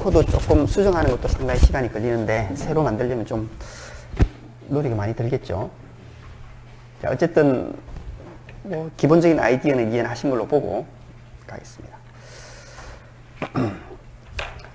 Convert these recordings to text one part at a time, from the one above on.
코드 조금 수정하는 것도 상당히 시간이 걸리는데 새로 만들려면 좀 노력이 많이 들겠죠. 자, 어쨌든 뭐 기본적인 아이디어는 이해하신 걸로 보고 가겠습니다.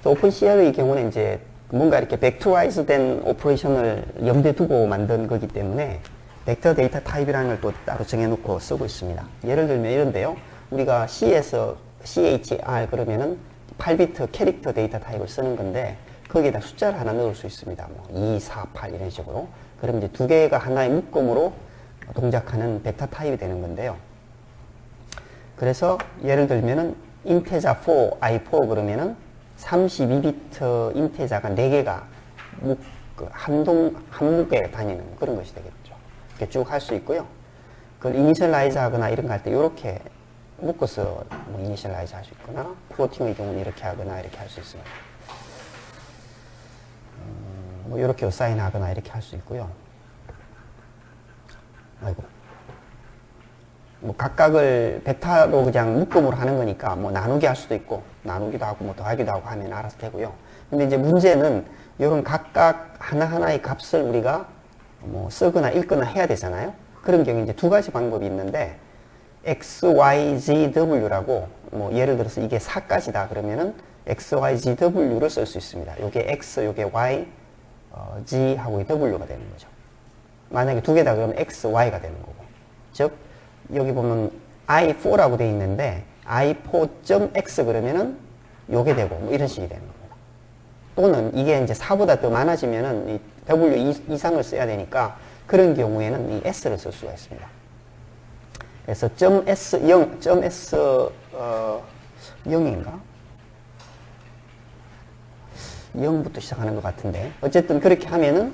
오픈CI의 경우는 이제 뭔가 이렇게 벡터라이즈된 오퍼레이션을 염두에 두고 만든 거기 때문에 벡터 데이터 타입이라는 걸 또 따로 정해놓고 쓰고 있습니다. 예를 들면 이런데요. 우리가 C에서 CHR 그러면은 8비트 캐릭터 데이터 타입을 쓰는 건데 거기에다 숫자를 하나 넣을 수 있습니다. 뭐 2, 4, 8 이런 식으로. 그럼 이제 두 개가 하나의 묶음으로 동작하는 벡터 타입이 되는 건데요. 그래서 예를 들면은 인테자 4, i4 그러면은 32비트 인테자가 4개가 한 묶에 다니는 그런 것이 되겠죠. 이렇게 쭉 할 수 있고요. 그걸 이니셜라이즈 하거나 이런 거 할 때 이렇게 묶어서 뭐 이니셜라이즈 할 수 있거나 플로팅의 경우는 이렇게 하거나 이렇게 할 수 있습니다. 뭐 이렇게 어사인 하거나 이렇게 할 수 있고요. 아이고. 뭐 각각을 벡터로 그냥 묶음으로 하는 거니까 뭐 나누기 할 수도 있고 나누기도 하고 뭐 더하기도 하고 하면 알아서 되고요. 근데 이제 문제는 이런 각각 하나하나의 값을 우리가 뭐 쓰거나 읽거나 해야 되잖아요. 그런 경우에 이제 두 가지 방법이 있는데 X, Y, Z, W라고 뭐 예를 들어서 이게 4까지다 그러면은 X, Y, Z, W를 쓸 수 있습니다. 요게 X, 요게 Y, Z 하고 W가 되는 거죠. 만약에 두 개다 그러면 X, Y가 되는 거고. 즉 여기 보면 I4라고 되어 있는데 I4.X 그러면은 요게 되고 뭐 이런 식이 되는 겁니다. 또는 이게 이제 4보다 더 많아지면은 이 W 이상을 써야 되니까 그런 경우에는 이 S를 쓸 수가 있습니다. 그래서 .S0, .S0인가? 0부터 시작하는 것 같은데 어쨌든 그렇게 하면은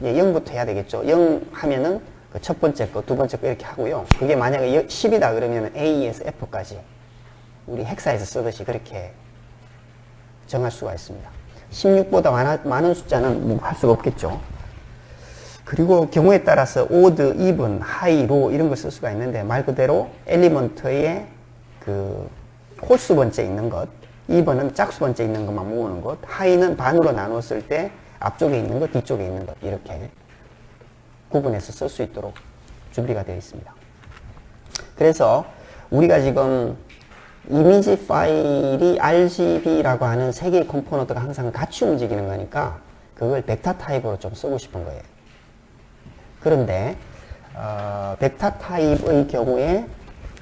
0부터 해야 되겠죠. 0 하면은 그 첫 번째 거, 두 번째 거 이렇게 하고요. 그게 만약에 10이다 그러면 A에서 F까지 우리 헥사에서 쓰듯이 그렇게 정할 수가 있습니다. 16보다 많은 숫자는 뭐 할 수가 없겠죠. 그리고 경우에 따라서 odd, even, high, low 이런 걸 쓸 수가 있는데 말 그대로 엘리먼트의 그 홀수 번째 있는 것, even은 짝수 번째 있는 것만 모으는 것, high는 반으로 나눴을 때 앞쪽에 있는 것, 뒤쪽에 있는 것 이렇게 구분해서 쓸 수 있도록 준비가 되어 있습니다. 그래서 우리가 지금 이미지 파일이 RGB라고 하는 세 개의 컴포넌트가 항상 같이 움직이는 거니까 그걸 벡터 타입으로 좀 쓰고 싶은 거예요. 그런데 벡터 타입의 경우에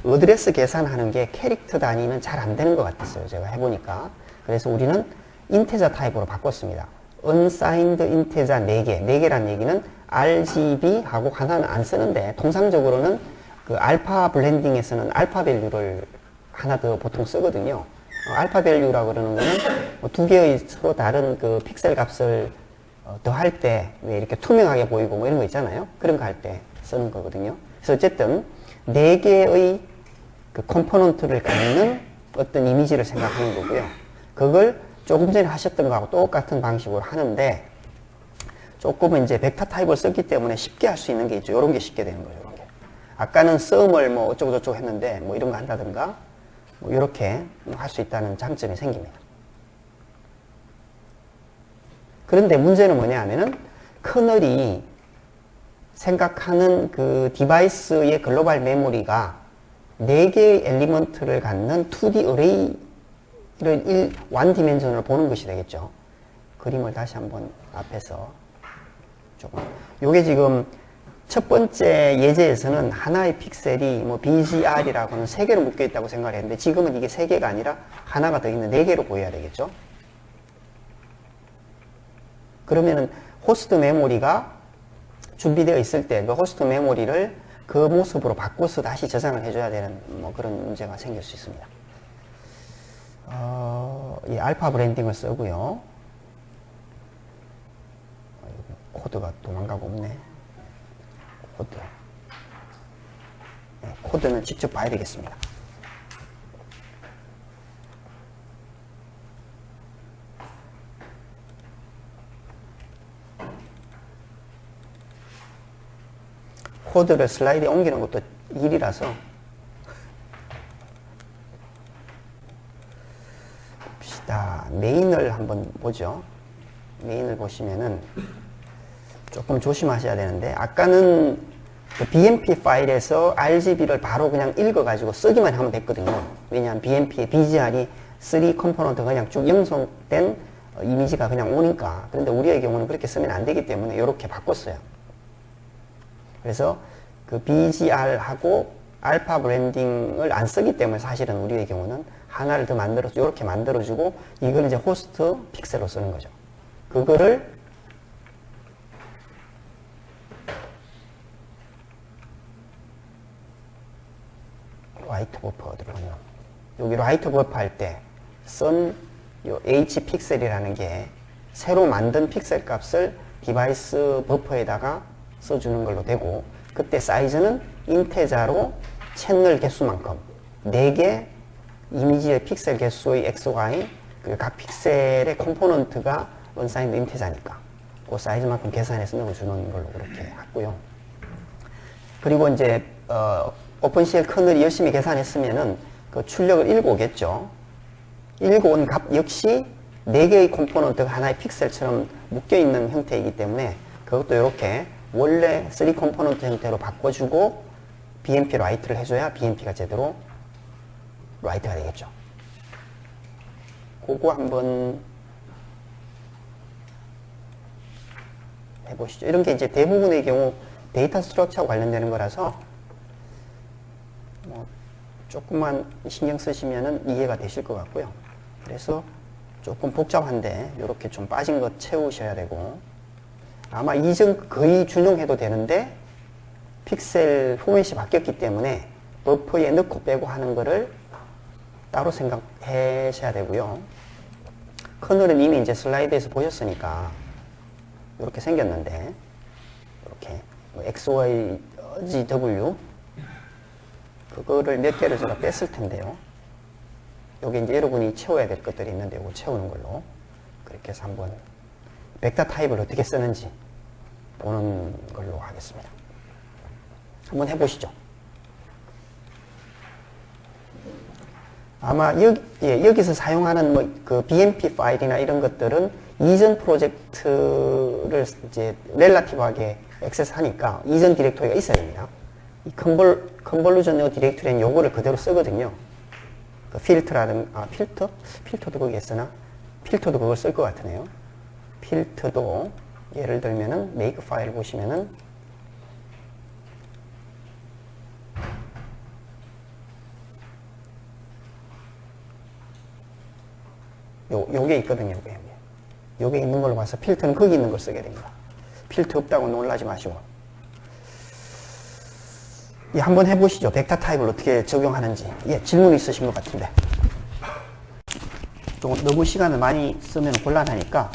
어드레스 계산하는 게 캐릭터 단위는 잘 안 되는 것 같았어요. 제가 해보니까. 그래서 우리는 인테자 타입으로 바꿨습니다. unsigned 인테자 4개. 4개란 얘기는 RGB하고 하나는 안 쓰는데 통상적으로는 그 알파 블렌딩에서는 알파 밸류를 하나 더 보통 쓰거든요. 알파 밸류라고 그러는 거는 뭐 두 개의 서로 다른 그 픽셀 값을 더할 때 왜 이렇게 투명하게 보이고 뭐 이런 거 있잖아요. 그런 거 할 때 쓰는 거거든요. 그래서 어쨌든 4개의 그 컴포넌트를 갖는 어떤 이미지를 생각하는 거고요. 그걸 조금 전에 하셨던 거하고 똑같은 방식으로 하는데 조금은 이제 벡터 타입을 썼기 때문에 쉽게 할 수 있는 게 있죠. 이런 게 쉽게 되는 거죠. 이런 게. 아까는 썸을 뭐 어쩌고 저쩌고 했는데 뭐 이런 거 한다든가 뭐 이렇게 할 수 있다는 장점이 생깁니다. 그런데 문제는 뭐냐 하면은 커널이 생각하는 그 디바이스의 글로벌 메모리가 4개의 엘리먼트를 갖는 2D 어레이를 1디멘전으로 보는 것이 되겠죠. 그림을 다시 한번 앞에서 조금. 요게 지금 첫 번째 예제에서는 하나의 픽셀이 뭐 BGR이라고 하는 3개로 묶여 있다고 생각을 했는데 지금은 이게 3개가 아니라 하나가 더 있는 4개로 보여야 되겠죠. 그러면은 호스트 메모리가 준비되어 있을 때 그 호스트 메모리를 그 모습으로 바꿔서 다시 저장을 해줘야 되는 뭐 그런 문제가 생길 수 있습니다. 이 알파 브랜딩을 쓰고요. 코드가 도망가고 없네. 코드. 네, 코드는 직접 봐야 되겠습니다. 코드를 슬라이드에 옮기는 것도 일이라서 봅시다. 메인을 한번 보죠. 메인을 보시면은 조금 조심하셔야 되는데, 아까는 그 BMP 파일에서 RGB를 바로 그냥 읽어가지고 쓰기만 하면 됐거든요. 왜냐하면 BMP의 BGR이 3 컴포넌트가 그냥 쭉 영속된 이미지가 그냥 오니까. 그런데 우리의 경우는 그렇게 쓰면 안 되기 때문에 이렇게 바꿨어요. 그래서 그 BGR하고 알파 브랜딩을 안 쓰기 때문에 사실은 우리의 경우는 하나를 더 만들어서 이렇게 만들어주고, 이걸 이제 호스트 픽셀로 쓰는 거죠. 그거를 라이트 버퍼 어디로 갔나? 여기 라이트 버퍼 할 때 쓴 요 H 픽셀이라는 게 새로 만든 픽셀 값을 디바이스 버퍼에다가 써주는 걸로 되고, 그때 사이즈는 인테자로 채널 개수만큼 4개 이미지의 픽셀 개수의 XY, 각 픽셀의 컴포넌트가 언사인드 인테자니까 그 사이즈만큼 계산해서 넣어주는 걸로 그렇게 했고요. 그리고 이제 오픈CL 커널이 열심히 계산했으면은 그 출력을 읽어오겠죠. 읽어온 값 역시 4개의 컴포넌트가 하나의 픽셀처럼 묶여있는 형태이기 때문에 그것도 이렇게 원래 3 컴포넌트 형태로 바꿔주고 BMP 라이트를 해줘야 BMP가 제대로 라이트가 되겠죠. 그거 한번 해보시죠. 이런 게 이제 대부분의 경우 데이터 스트럭처하고 관련되는 거라서 뭐 조금만 신경 쓰시면은 이해가 되실 것 같고요. 그래서 조금 복잡한데 이렇게 좀 빠진 것 채우셔야 되고, 아마 이전 거의 준용해도 되는데 픽셀 포맷이 바뀌었기 때문에 버퍼에 넣고 빼고 하는 거를 따로 생각하셔야 되고요. 커널은 이미 이제 슬라이드에서 보셨으니까 이렇게 생겼는데, 이렇게 XY, GW 그거를 몇 개를 제가 뺐을 텐데요. 여기 이제 여러분이 채워야 될 것들이 있는데 이거 채우는 걸로 그렇게 해서 한번 벡터 타입을 어떻게 쓰는지 보는 걸로 하겠습니다. 한번 해보시죠. 아마 여기서 사용하는 뭐 그 BMP 파일이나 이런 것들은 이전 프로젝트를 이제 렐라티브하게 액세스하니까 이전 디렉토리가 있어야 됩니다. 이 컨볼루션 디렉토리는 요거를 그대로 쓰거든요. 그 필터라든가, 필터도 거기에 쓰나? 필터도 그걸 쓸 것 같으네요. 필터도 예를 들면은 메이크 파일 보시면은 요게 있거든요. 요게 있는 걸로 봐서 필터는 거기 있는 걸 쓰게 됩니다. 필터 없다고 놀라지 마시고. 예, 한번 해보시죠. 벡터 타입을 어떻게 적용하는지. 예, 질문 있으신 것 같은데. 좀 너무 시간을 많이 쓰면 곤란하니까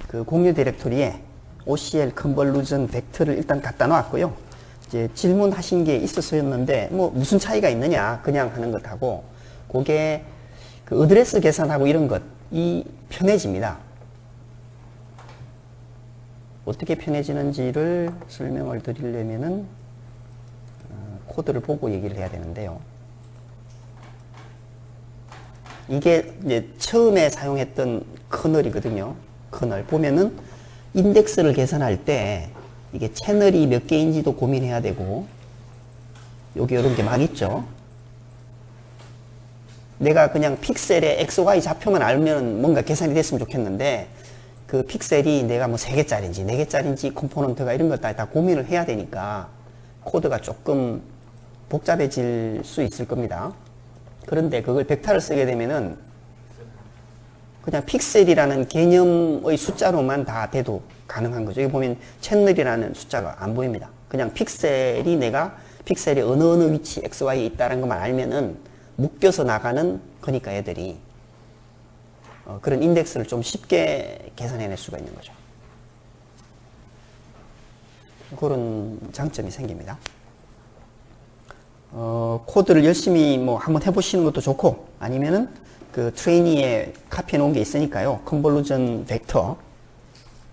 그 공유 디렉토리에 OCL 컨볼루전 벡터를 일단 갖다 놨고요. 이제 질문하신 게 있었었는데 뭐 무슨 차이가 있느냐 그냥 하는 것하고 그게 그 어드레스 계산하고 이런 것이 편해집니다. 어떻게 편해지는지를 설명을 드리려면은 코드를 보고 얘기를 해야 되는데요. 이게 이제 처음에 사용했던 커널이거든요. 커널 보면은 인덱스를 계산할 때 이게 채널이 몇 개인지도 고민해야 되고, 여기 이런 게 막 있죠. 내가 그냥 픽셀의 XY 좌표만 알면 뭔가 계산이 됐으면 좋겠는데, 그 픽셀이 내가 뭐 3개짜리인지 4개짜리인지 컴포넌트가 이런 것 다 고민을 해야 되니까 코드가 조금 복잡해질 수 있을 겁니다. 그런데 그걸 벡터를 쓰게 되면은 그냥 픽셀이라는 개념의 숫자로만 다 돼도 가능한 거죠. 여기 보면 채널이라는 숫자가 안 보입니다. 그냥 픽셀이 내가 픽셀이 어느 위치 XY에 있다는 것만 알면은 묶여서 나가는 거니까 애들이 그런 인덱스를 좀 쉽게 계산해낼 수가 있는 거죠. 그런 장점이 생깁니다. 코드를 열심히 뭐 한번 해보시는 것도 좋고, 아니면은 그 트레이니에 카피해 놓은 게 있으니까요. 컨볼루전 벡터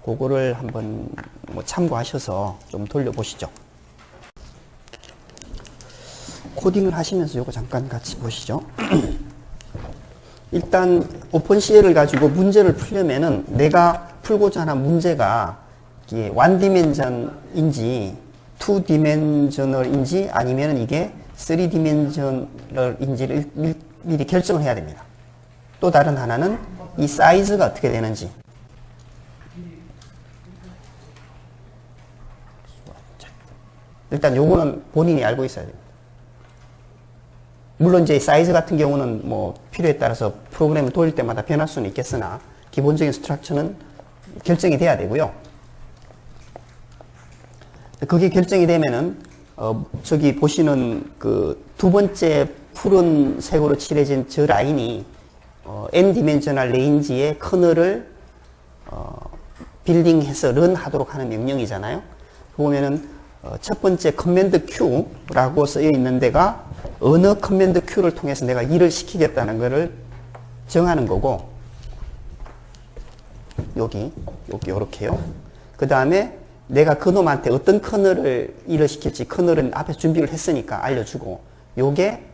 그거를 한번 뭐 참고하셔서 좀 돌려보시죠. 코딩을 하시면서 이거 잠깐 같이 보시죠. 일단 오픈CL을 가지고 문제를 풀려면은 내가 풀고자 하는 문제가 이게 원디멘전인지 투디멘저널인지 아니면 이게 3디멘저널인지를 미리 결정을 해야 됩니다. 또 다른 하나는 이 사이즈가 어떻게 되는지. 일단 요거는 본인이 알고 있어야 됩니다. 물론 이제 사이즈 같은 경우는 뭐 필요에 따라서 프로그램을 돌릴 때마다 변할 수는 있겠으나 기본적인 스트럭처는 결정이 돼야 되고요. 그게 결정이 되면은 저기 보시는 그 두 번째 푸른색으로 칠해진 저 라인이 n 디멘셔널 레인지의 커널을 빌딩해서 런 하도록 하는 명령이잖아요. 보면은 첫 번째 커맨드 Q라고 쓰여 있는 데가 어느 커맨드 Q를 통해서 내가 일을 시키겠다는 것을 정하는 거고, 여기 요렇게요. 그 다음에 내가 그놈한테 어떤 커널을 일을 시킬지 커널은 앞에서 준비를 했으니까 알려주고, 요게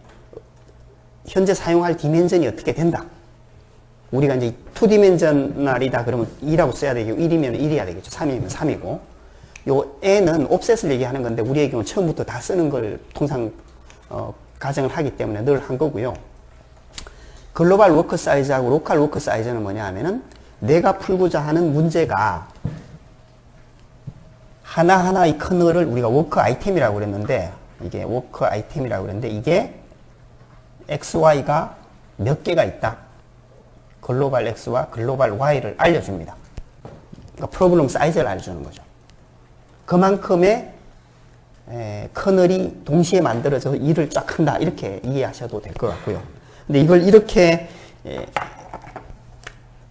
현재 사용할 디멘전이 어떻게 된다. 우리가 이제 2디멘전널이다 그러면 2라고 써야 되고 1이면 1이어야 되겠죠. 3이면 3이고. 요 n은 옵셋을 얘기하는 건데 우리의 경우 처음부터 다 쓰는 걸 통상 가정을 하기 때문에 늘 한 거고요. 글로벌 워크 사이즈하고 로컬 워크 사이즈는 뭐냐 하면은 내가 풀고자 하는 문제가 하나하나의 커널을 우리가 워크 아이템이라고 그랬는데, 이게 워크 아이템이라고 그랬는데 이게 XY가 몇 개가 있다. 글로벌 X와 글로벌 Y를 알려줍니다. 그러니까 프로블럼 사이즈를 알려주는 거죠. 그만큼의 커널이 동시에 만들어져서 일을 쫙 한다. 이렇게 이해하셔도 될 것 같고요. 근데 이걸 이렇게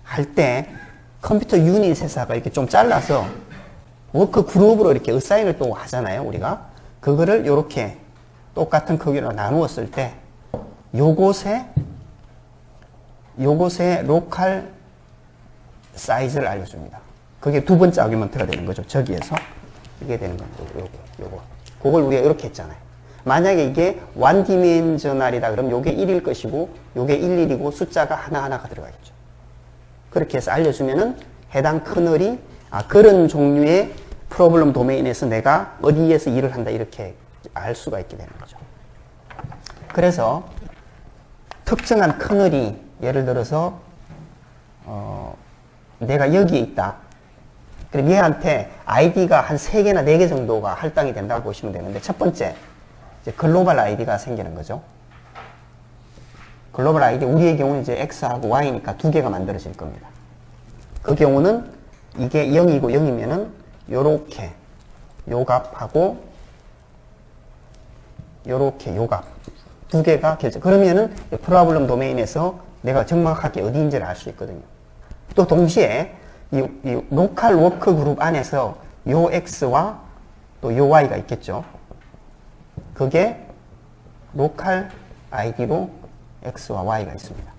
할 때 컴퓨터 유닛 회사가 이렇게 좀 잘라서 워크 그룹으로 이렇게 어사인을 또 하잖아요. 우리가 그거를 이렇게 똑같은 크기로 나누었을 때 요곳에 로컬 사이즈를 알려줍니다. 그게 두 번째 아규먼트가 되는 거죠. 저기에서 이게 되는 거고, 요거. 그걸 우리가 이렇게 했잖아요. 만약에 이게 원디멘셔널이다 그러면 요게 1일 것이고 요게 11이고 숫자가 하나하나가 들어가겠죠. 그렇게 해서 알려주면은 해당 커널이 그런 종류의 프로블럼 도메인에서 내가 어디에서 일을 한다 이렇게 알 수가 있게 되는 거죠. 그래서 특정한 커널이 예를 들어서 내가 여기에 있다. 그럼 얘한테 아이디가 한 3개나 4개 정도가 할당이 된다고 보시면 되는데, 첫 번째 이제 글로벌 아이디가 생기는 거죠. 글로벌 아이디, 우리의 경우는 이제 X하고 Y니까 2개가 만들어질 겁니다. 그 경우는 이게 0이고 0이면은 요렇게 요 값하고 요렇게 요 값 2개가 결정. 그러면은 프로블럼 도메인에서 내가 정확하게 어디인지를 알 수 있거든요. 또 동시에 이 로컬 워크 그룹 안에서 요 X와 또 요 Y가 있겠죠. 그게 로컬 아이디로 X와 Y가 있습니다.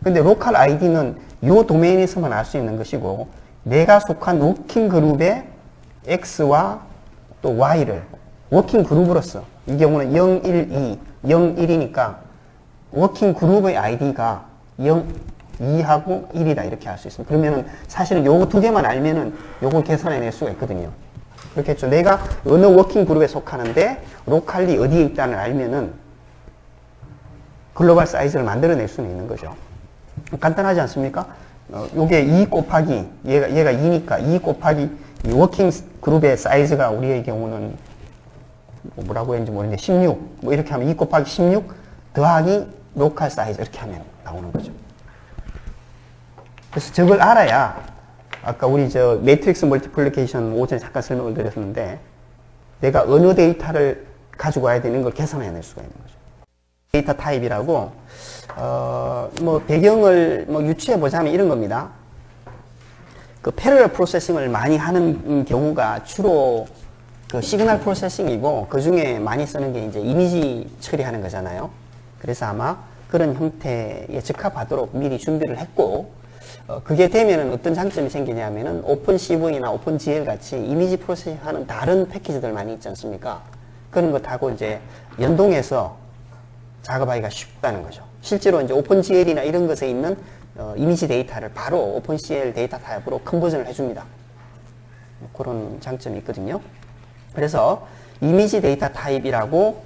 근데 로컬 아이디는 요 도메인에서만 알 수 있는 것이고, 내가 속한 워킹 그룹의 X와 또 Y를 워킹 그룹으로서, 이 경우는 0, 1, 2, 0, 1이니까 워킹 그룹의 아이디가 0, 2하고 1이다 이렇게 할 수 있습니다. 그러면은 사실은 요거 2개만 알면은 요걸 계산해낼 수가 있거든요. 그렇겠죠. 내가 어느 워킹 그룹에 속하는데 로컬리 어디에 있다는 알면은 글로벌 사이즈를 만들어낼 수는 있는 거죠. 간단하지 않습니까? 요게 2 곱하기 얘가 2니까 2 곱하기 이 워킹 그룹의 사이즈가 우리의 경우는 뭐라고 했는지 모르겠는데 16 뭐 이렇게 하면 2 곱하기 16 더하기 로컬 사이즈 이렇게 하면 나오는 거죠. 그래서 저걸 알아야, 아까 우리 저 매트릭스 멀티플리케이션 오전에 잠깐 설명을 드렸는데, 내가 어느 데이터를 가지고 와야 되는 걸 계산해낼 수가 있는 거죠. 데이터 타입이라고 뭐 배경을 뭐 유추해 보자면 이런 겁니다. 그 패러럴 프로세싱을 많이 하는 경우가 주로 그 시그널 프로세싱이고, 그 중에 많이 쓰는 게 이제 이미지 처리하는 거잖아요. 그래서 아마 그런 형태에 적합하도록 미리 준비를 했고, 그게 되면은 어떤 장점이 생기냐면은 오픈CV나 오픈GL 같이 이미지 프로세싱 하는 다른 패키지들 많이 있지 않습니까? 그런 것하고 이제 연동해서 작업하기가 쉽다는 거죠. 실제로 이제 오픈GL이나 이런 것에 있는 이미지 데이터를 바로 오픈CL 데이터 타입으로 컨버전을 해줍니다. 그런 장점이 있거든요. 그래서 이미지 데이터 타입이라고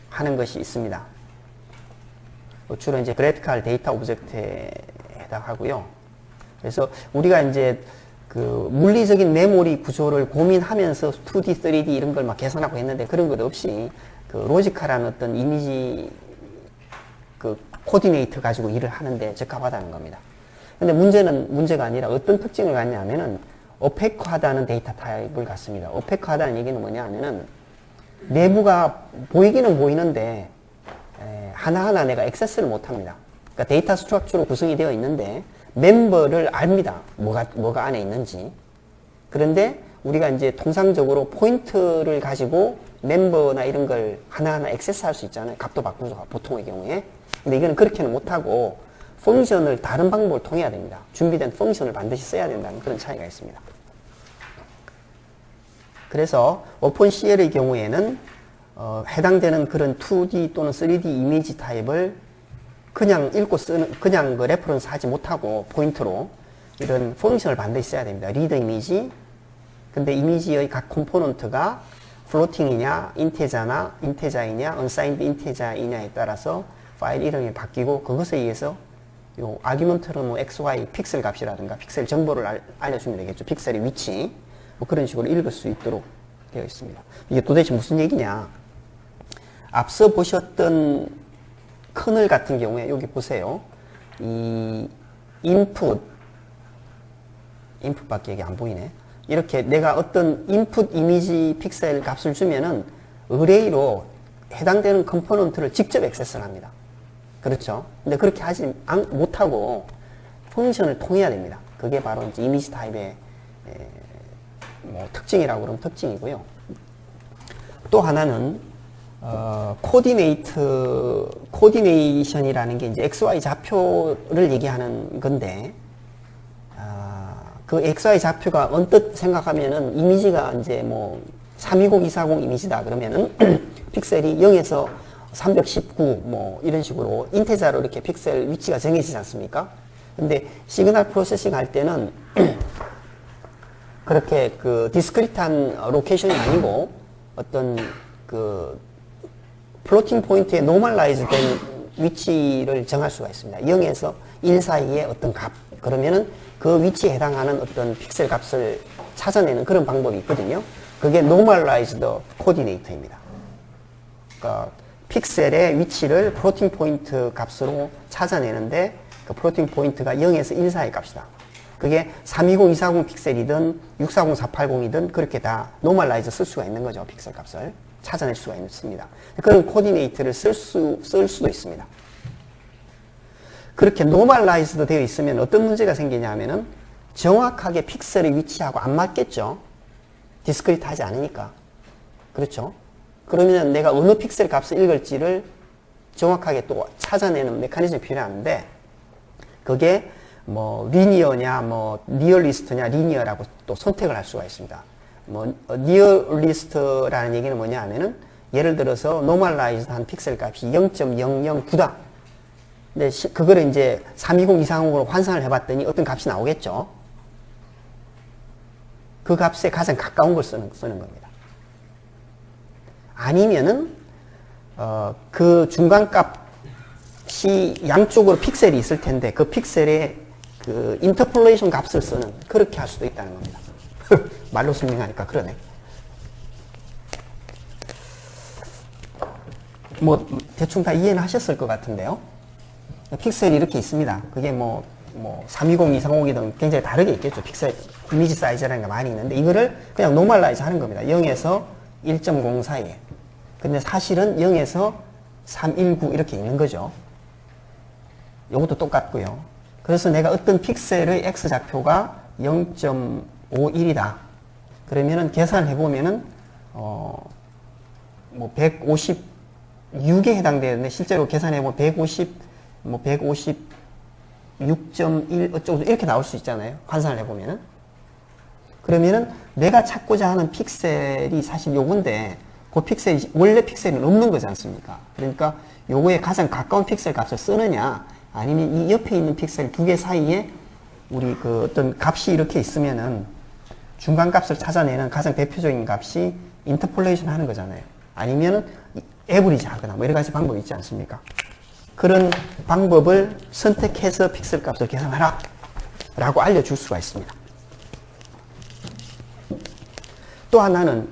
하는 것이 있습니다. 주로 이제 그래피컬 데이터 오브젝트에 해당하고요. 그래서 우리가 이제 그 물리적인 메모리 구조를 고민하면서 2D, 3D 이런 걸 막 계산하고 했는데 그런 것 없이 그 로지컬한 어떤 이미지 그 코디네이터 가지고 일을 하는데 적합하다는 겁니다. 근데 문제가 아니라 어떤 특징을 갖냐면은 오페크하다는 데이터 타입을 갖습니다. 오페크하다는 얘기는 뭐냐 하면은 내부가 보이기는 보이는데 하나하나 내가 액세스를 못 합니다. 그러니까 데이터 스트럭처로 구성이 되어 있는데 멤버를 압니다. 뭐가 안에 있는지. 그런데 우리가 이제 통상적으로 포인트를 가지고 멤버나 이런 걸 하나하나 액세스할 수 있잖아요. 값도 바꾸죠. 보통의 경우에. 근데 이거는 그렇게는 못하고 펑션을 다른 방법을 통해야 됩니다. 준비된 펑션을 반드시 써야 된다는 그런 차이가 있습니다. 그래서 오픈CL의 경우에는 해당되는 그런 2D 또는 3D 이미지 타입을 그냥 읽고 쓰는, 그냥 그 레퍼런스 하지 못하고 포인트로 이런 펑션을 반드시 써야 됩니다. 리드 이미지. 근데 이미지의 각 컴포넌트가 플로팅이냐, 인테자이냐, 언사인드 인테자이냐에 따라서 파일 이름이 바뀌고 그것에 의해서 요 아규먼트는 뭐 XY 픽셀 값이라든가 픽셀 정보를 알려주면 되겠죠. 픽셀의 위치. 뭐 그런 식으로 읽을 수 있도록 되어 있습니다. 이게 도대체 무슨 얘기냐? 앞서 보셨던 커널 같은 경우에 여기 보세요. 이 인풋밖에 여기 안 보이네. 이렇게 내가 어떤 인풋 이미지 픽셀 값을 주면은 어레이로 해당되는 컴포넌트를 직접 액세스를 합니다. 그렇죠? 근데 그렇게 하지 못하고 펑션을 통해야 됩니다. 그게 바로 이제 이미지 타입의 뭐 특징이라고 그러면 특징이고요. 또 하나는 코디네이션이라는 게 이제 XY 좌표를 얘기하는 건데, 그 XY 좌표가 언뜻 생각하면은 이미지가 이제 뭐 320, 240 이미지다 그러면은 픽셀이 0에서 319 뭐 이런 식으로 인테자로 이렇게 픽셀 위치가 정해지지 않습니까? 근데 시그널 프로세싱 할 때는 그렇게 그 디스크리트한 로케이션이 아니고 어떤 그 플로팅 포인트에 노멀라이즈 된 위치를 정할 수가 있습니다. 0에서 1 사이의 어떤 값. 그러면은 그 위치에 해당하는 어떤 픽셀 값을 찾아내는 그런 방법이 있거든요. 그게 노멀라이즈드 코디네이터입니다. 그러니까 픽셀의 위치를 플로팅 포인트 값으로 찾아내는데 그 플로팅 포인트가 0에서 1 사이의 값이다. 그게 320, 240 픽셀이든 640, 480이든 그렇게 다 노멀라이즈 쓸 수가 있는 거죠. 픽셀 값을 찾아낼 수가 있습니다. 그런 코디네이트를 쓸 수도 있습니다. 그렇게 노멀라이즈도 되어 있으면 어떤 문제가 생기냐 하면은 정확하게 픽셀의 위치하고 안 맞겠죠. 디스크리트 하지 않으니까. 그렇죠? 그러면 내가 어느 픽셀 값을 읽을지를 정확하게 또 찾아내는 메커니즘이 필요한데 그게 뭐 리니어냐 뭐 리얼리스트냐 리니어라고 또 선택을 할 수가 있습니다. 뭐 리얼리스트라는 얘기는 뭐냐 하면은 예를 들어서 노멀라이즈드 한 픽셀 값이 0.009다. 근데 그거를 이제 320, 240으로 환산을 해봤더니 어떤 값이 나오겠죠. 그 값에 가장 가까운 걸 쓰는 겁니다. 아니면은 그 중간 값이 양쪽으로 픽셀이 있을 텐데 그 픽셀에 그 인터폴레이션 값을 쓰는 그렇게 할 수도 있다는 겁니다. 말로 설명하니까 그러네. 뭐 대충 다 이해는 하셨을 것 같은데요. 픽셀이 이렇게 있습니다. 그게 뭐 320, 230이든 굉장히 다르게 있겠죠. 픽셀 이미지 사이즈라는 게 많이 있는데 이거를 그냥 노멀라이즈 하는 겁니다. 0에서 1.0 사이에. 근데 사실은 0에서 319 이렇게 있는 거죠. 이것도 똑같고요. 그래서 내가 어떤 픽셀의 X좌표가 0.51이다. 그러면은 계산을 해보면은 뭐 156에 해당되는데 실제로 계산해보면 156.1 어쩌고 이렇게 나올 수 있잖아요. 환산을 해보면은. 그러면은 내가 찾고자 하는 픽셀이 사실 요건데 그 픽셀이 원래 픽셀은 없는 거지 않습니까? 그러니까 요거에 가장 가까운 픽셀 값을 쓰느냐, 아니면 이 옆에 있는 픽셀 두 개 사이에 우리 그 어떤 값이 이렇게 있으면은 중간 값을 찾아내는 가장 대표적인 값이 인터폴레이션 하는 거잖아요. 아니면은 에버리지 하거나 뭐 여러 가지 방법이 있지 않습니까? 그런 방법을 선택해서 픽셀 값을 계산하라 라고 알려줄 수가 있습니다. 또 하나는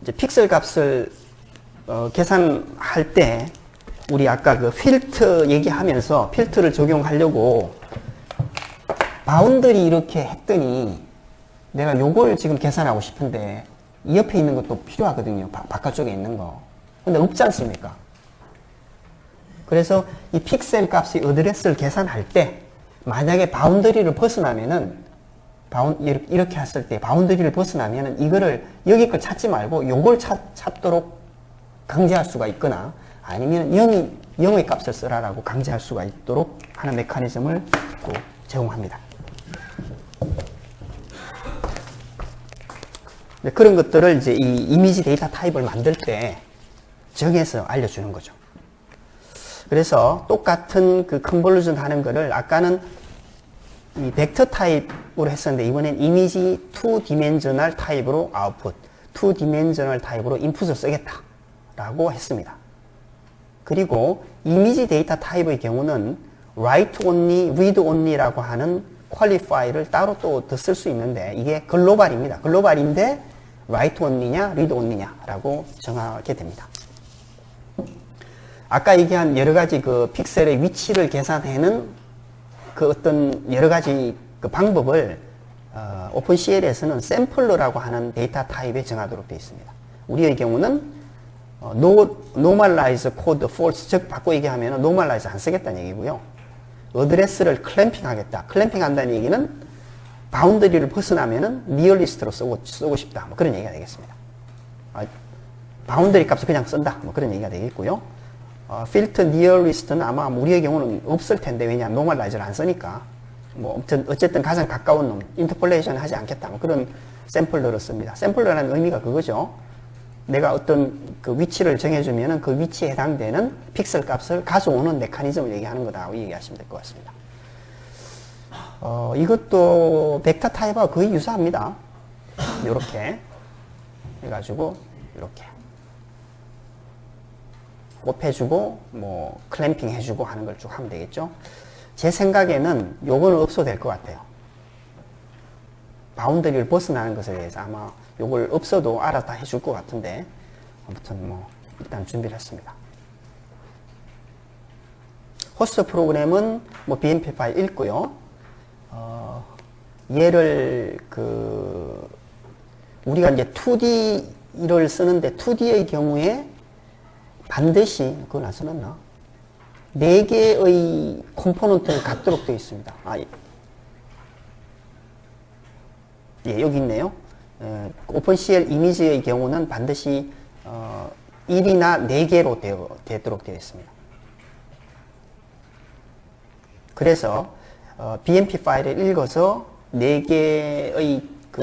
이제 픽셀 값을 계산할 때 우리 아까 그 필터 얘기하면서 필터를 적용하려고 바운더리 이렇게 했더니 내가 요걸 지금 계산하고 싶은데 이 옆에 있는 것도 필요하거든요. 바깥쪽에 있는 거. 근데 없지 않습니까? 그래서 이 픽셀 값의 어드레스를 계산할 때 만약에 바운더리를 벗어나면은 이렇게 했을 때 바운더리를 벗어나면은 이거를 여기 걸 찾지 말고 요걸 찾도록 강제할 수가 있거나 아니면 0의 값을 쓰라라고 강제할 수가 있도록 하는 메커니즘을 또 제공합니다. 그런 것들을 이제 이 이미지 데이터 타입을 만들 때 정해서 알려주는 거죠. 그래서 똑같은 그 컨볼루션 하는 거를 아까는 이 벡터 타입으로 했었는데 이번엔 이미지 2디멘셔널 타입으로 아웃풋, 2디멘셔널 타입으로 인풋을 쓰겠다라고 했습니다. 그리고 이미지 데이터 타입의 경우는 write only, read only라고 하는 퀄리파이를 따로 또 더 쓸 수 있는데 이게 글로벌입니다. 글로벌인데 write only냐, read only냐라고 정하게 됩니다. 아까 얘기한 여러 가지 그 픽셀의 위치를 계산하는 그 어떤 여러 가지 그 방법을 오픈CL에서는 샘플러라고 하는 데이터 타입에 정하도록 되어 있습니다. 우리의 경우는 normalize code false, 즉 바꿔 얘기하면 normalize 안 쓰겠다는 얘기고요. 어드레스를 클램핑 하겠다. 클램핑 한다는 얘기는 바운더리를 벗어나면은 니어리스트로 쓰고 싶다. 뭐 그런 얘기가 되겠습니다. 바운더리 값을 그냥 쓴다. 뭐 그런 얘기가 되겠고요. 필터 니어리스트는 아마 우리의 경우는 없을 텐데 왜냐하면 노멀라이저를 안 쓰니까 뭐 어쨌든 가장 가까운 놈 인터폴레이션 하지 않겠다. 뭐 그런 샘플러를 씁니다. 샘플러라는 의미가 그거죠. 내가 어떤 그 위치를 정해주면은 그 위치에 해당되는 픽셀 값을 가져오는 메커니즘을 얘기하는 거다라고 얘기하시면 될 것 같습니다. 이것도 벡터 타입과 거의 유사합니다. 이렇게 해가지고 이렇게 곱해주고 뭐 클램핑 해주고 하는 걸 쭉 하면 되겠죠. 제 생각에는 요거는 없어도 될 것 같아요. 바운더리를 벗어나는 것에 대해서 아마 요걸 없어도 알아서 다 해줄 것 같은데 아무튼 뭐 일단 준비를 했습니다. 호스트 프로그램은 뭐 BMP 파일 읽고요. 얘를 우리가 이제 2D를 쓰는데 2D의 경우에 반드시 그건 안 써놨나? 4개의 컴포넌트를 갖도록 되어 있습니다. 예, 여기 있네요. 오픈CL 이미지의 경우는 반드시 1이나 4개로 되도록 되어 있습니다. 그래서 BMP 파일을 읽어서 4개의 그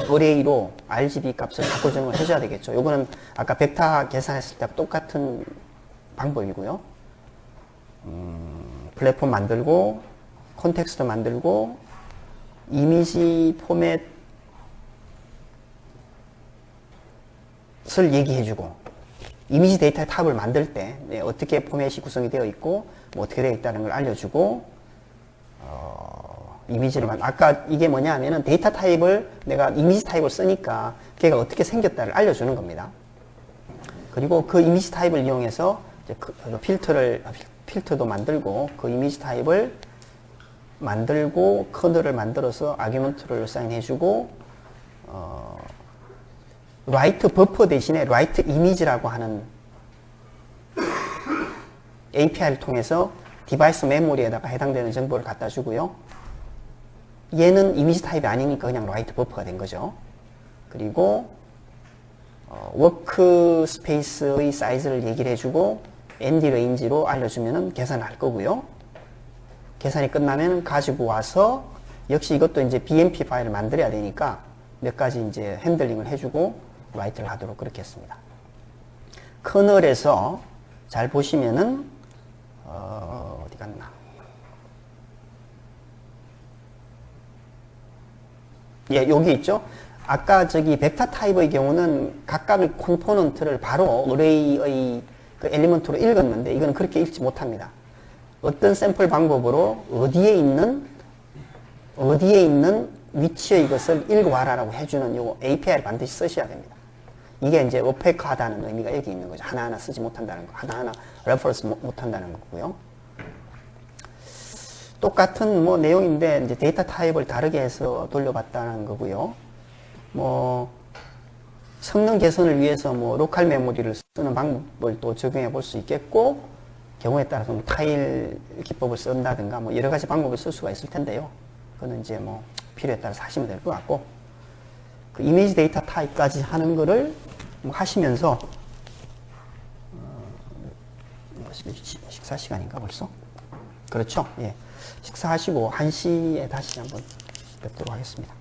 어레이로 RGB 값을 바꿔주는 해줘야 되겠죠. 요거는 아까 벡터 계산했을 때 똑같은 방법이고요. 플랫폼 만들고 콘텍스트 만들고 이미지 포맷을 얘기해주고 이미지 데이터 탑을 만들 때 어떻게 포맷이 구성이 되어 있고 뭐 어떻게 되어 있다는 걸 알려주고 이미지를 아까 이게 뭐냐 하면은 데이터 타입을 내가 이미지 타입을 쓰니까 걔가 어떻게 생겼다를 알려주는 겁니다. 그리고 그 이미지 타입을 이용해서 이제 필터도 만들고 그 이미지 타입을 만들고 커널을 만들어서 아규먼트를 사인해주고 write 버퍼 대신에 write 이미지라고 하는 API를 통해서 디바이스 메모리에다가 해당되는 정보를 갖다 주고요. 얘는 이미지 타입이 아니니까 그냥 write 버퍼가 된 거죠. 그리고 워크 스페이스의 사이즈를 얘기를 해주고 ND 레인지로 알려주면은 계산을 할 거고요. 계산이 끝나면 가지고 와서 역시 이것도 이제 BMP 파일을 만들어야 되니까 몇 가지 이제 핸들링을 해주고 write를 하도록 그렇게 했습니다. 커널에서 잘 보시면은 어디 갔나? 예, 여기 있죠. 아까 저기 벡터 타입의 경우는 각각의 컴포넌트를 바로 어레이의 그 엘리먼트로 읽었는데 이건 그렇게 읽지 못합니다. 어떤 샘플 방법으로 어디에 있는 위치의 것을 읽어와라라고 해주는 요 API를 반드시 쓰셔야 됩니다. 이게 이제 오페크하다는 의미가 여기 있는 거죠. 하나하나 쓰지 못한다는 거, 하나하나 레퍼런스 못한다는 거고요. 똑같은 뭐 내용인데 이제 데이터 타입을 다르게 해서 돌려봤다는 거고요. 뭐 성능 개선을 위해서 뭐 로컬 메모리를 쓰는 방법을 또 적용해 볼 수 있겠고, 경우에 따라서 뭐 타일 기법을 쓴다든가 뭐 여러 가지 방법을 쓸 수가 있을 텐데요. 그거는 이제 뭐 필요에 따라서 하시면 될 것 같고, 그 이미지 데이터 타입까지 하는 거를 뭐 하시면서 식사 시간인가 벌써? 그렇죠. 예. 식사하시고 1시에 다시 한번 뵙도록 하겠습니다.